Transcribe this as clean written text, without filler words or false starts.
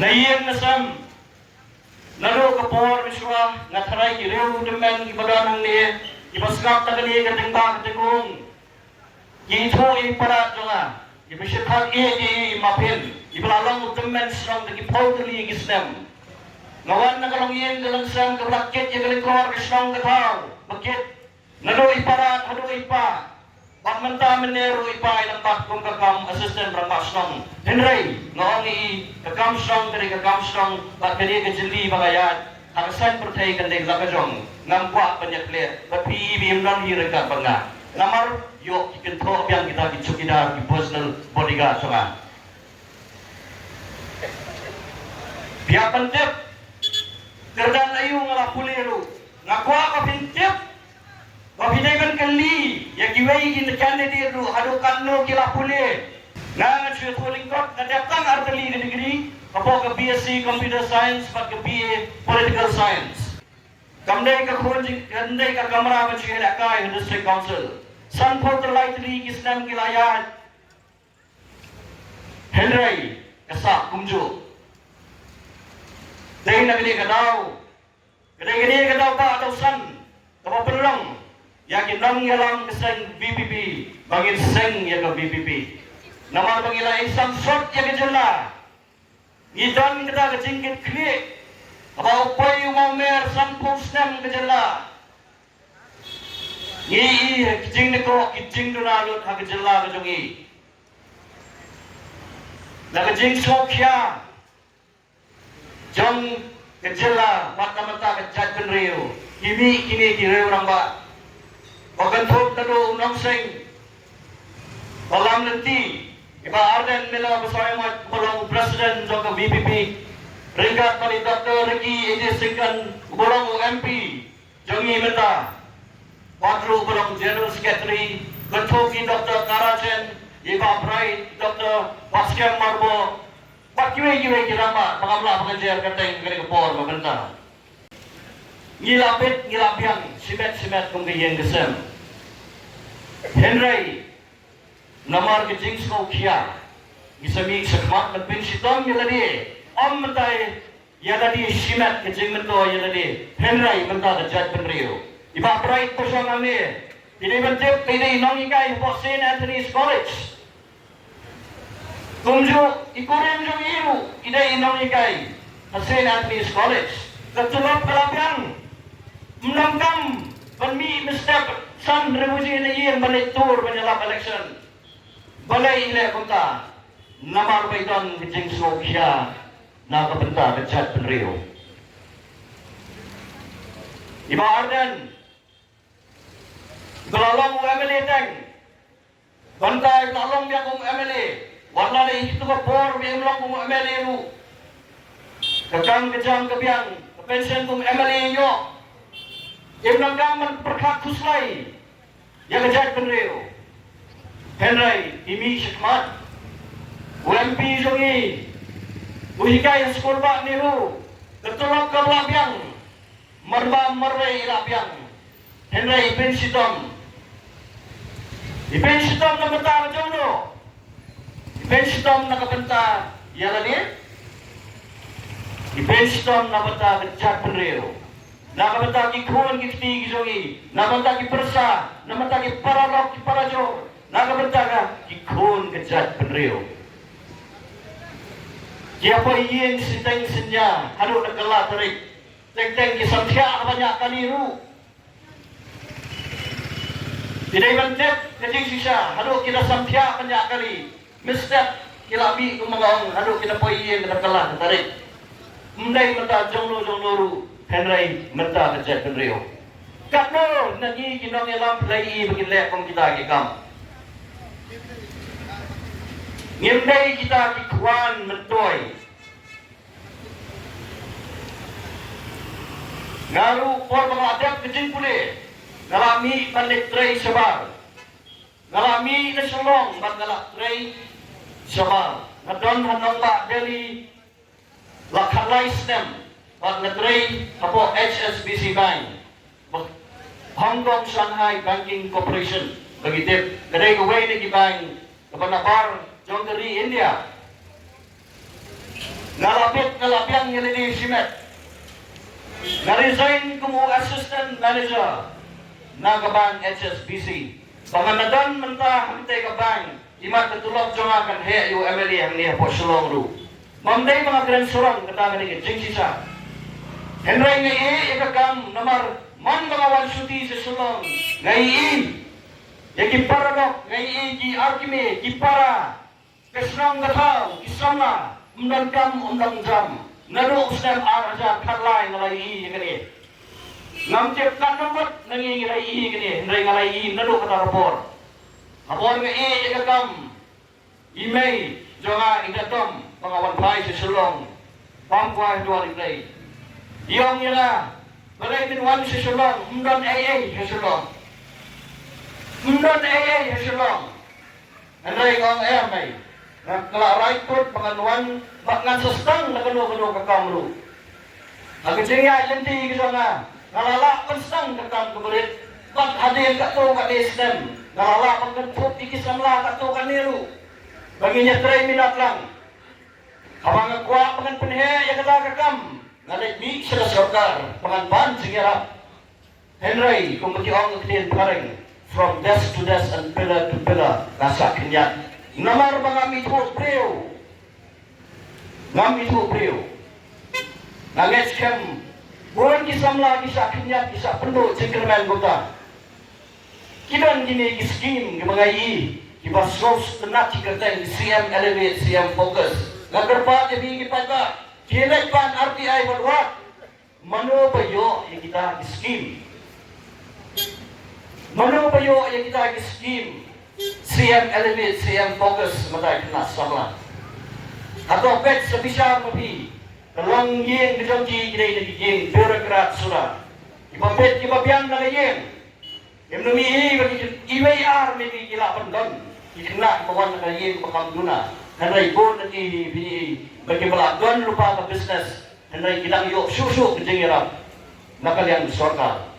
Naiyan na sam. Nalo kapor miswa ngatharay ki rew demen ki badanang ni ibasgap tagali ka tingba ka tingong. Yitho para jonga. Ibisipag di mapin. Ibalalang demen strong ki potli gisnem. Ngawan na kalong yen dalang sam ka blakit ya galing kor strong ka tao. Bakit nalo para hado ipa. Pagmanta menero ipa ilang kung kakam assistant rangka strong. Henry, ngawang kakam strong dari kakam strong bakali kejeli bagayat. Hakasan percaya kandai lakajong ngampa banyak le. Tapi bimlan hireka bangga. Namar yo ikan tho yang kita kicukida di personal bodyguard songa. Biar pentip kerdan ayu ngalapuliru. Ngakwa ka pintip. Wabidagan kali ya giwai in candidate ru hadu kanno kila pule na chu polling court na datang arteli di degree apo ka BSc computer science pat ka BA political science kamdai ka khonji kandai ka kamra ma chu la kai district council san for the lightly kisnam kilayat Henry kasa kumju dai na gani ka daw pa atau san kamu perang yakin nang yalang keseng BPP bangin seng ya ke BPP nama bangila isang short ya ke jela ngidan kita ke jingkit klik apa upay mau mer sang posnem ke jela ngi kijing neko kijing donalut ha ke jela ke jongi na ke jing sokya jong ke jela mata-mata ke jat penriu kini kireu ramba Ogan thop tado unang sing Olam nanti Iba Arden nila basaya mat Bolong President Joga BPP Ringkat mali Dr. Ricky Edi Singkan Bolong MP Jongi Meta Patru Bolong General Secretary Ganthoki Dr. Karachen Iba Bright Dr. Paskem Marbo Pakiwe kirama Pangamla pengajar kateng kari kepor Mabenta Ngilapit ngilapiang Simet kung kayeng gesem Henry Namar ke jings ko kia Gisami sekmat Nagpin sitong yaladi Om mentay Yaladi simet ke jing mento yaladi Henry menta ke jad penriyo Iba bright po siya ngami Ini bentip Ini inong ikay po St. Anthony's College Kumju Ikurim yung iru Ida inong ikay St. Anthony's College Katulog kalapiang Menangkam Panmi mistep San rebuji na iyan balik tour menyalap election balai ile kunta namar baidan kijing sokya na kabenta kechat penriyo Iba Arden belalong MLA teng bantai belalong dia kong MLA warna le itu ko por biang long kong MLA ru kejang kebiang pension kong MLA yo Ibn Gaman perkat kuslai yang kejat penriyo Henry imi syikmat UMP zongi uhikai sekolbak niru ketolak ke labiang marbai labiang Henry ibn Sitom na bentar jono ibn Sitom na kabenta yalani ibn Sitom na bentar kejat penriyo Nakabenta ki kuan ki kiti gizongi, nakabenta ki persa, nakabenta ki paralok ki parajo, nakabenta ka ki kuan kejat penriyo. Siapa iyeng siteng senya, hadu nakala tarik, teng ki samsya banyak kaniru. Tidak bentep kejing sisa, hadu kita samsya banyak kali, mistep kilabi kumangong, hadu kita po iyeng nakala tarik. Mendai menta jonglo ru. Henry menta kejat penriyo. Kapno nagi kinong yalam play bagi lekong kita kikam. Ngimdai kita kikuan mentoy. Ngaru por mengadap kejing pule. Ngalami panik tray sabar. Ngalami nasulong bat ngalak tray sabar. Nadon hanong bak dari lakalai stem. Wat ngetray apo HSBC Bank Hong Kong Shanghai Banking Corporation bagitip kadai kawai ni bank kapan bar jong dari India ngalapyang nilini simet. Na-resign kumu assistant manager na kabang HSBC. Panganadan mentah hantay kabang imat ketulog jonga kan he yu MLA ang niya po sulong ru. Mamday mga gransurang katagan ni jing sisa. Henry nga ikagam namar man mga wansuti sa sulong ngayon. Yaki para dok ngayon ki arkime ki para kesrang gataw kisama umdangkam umdangjam. Nado usdam araja karlay ngalay gani. Namcip kan nomor nangingiray gani. Henry ngalay nado kata rapor. Rapor nga ikagam imay jonga idatom pangawan pai sa sulong pangkuah dua rinday. Iyong nila balay binwan sa sulong umdon AA sa sulong. Umdon AA sa sulong. Henry ngong may nagkalaray po panganuan bakngan sustang na kano-kano kakamlo. Agad-siya yanti kasi nga nalala konstang kakam kabalit. Bak hadin kato ka destem. Nalala pagkatpot ikisamla kato kaniro. Bagi niya 3 minat lang. Habang nagkuha pangan pinhe ya kata kakam. Naligmi sa sorkar pangan ban sigara. Henry kung mationg kitin paring from desk to desk and pillar to pillar nasa kinyat. Namar mga mito preo. Ngam itu preo. Nangets kem bulan kisam lagi sa kinyat isa penuh cengkerman kota. Kidan gini kiskim gemangai Kibasros tenat cikerteng CM Elevate CM Focus. Ngagerpa jadi kita kilek pan RTI berwat. Mano bayo yang kita skim. Mano bayo yang kita skim. CM Elevate CM Focus matai kena sama. Atau pet sebisa lebih. Kelang yang dijanji kita ini yang birokrat surat. Ibapet kibabian na yang. Yang namihi bagi IWR maybe kila pendon. Ikna kawan kaya pakam duna. Henry bon nanti bini bagi melakukan lupa ke bisnes. Henry kita yuk susu ke jengiram. Nakal yang sorka.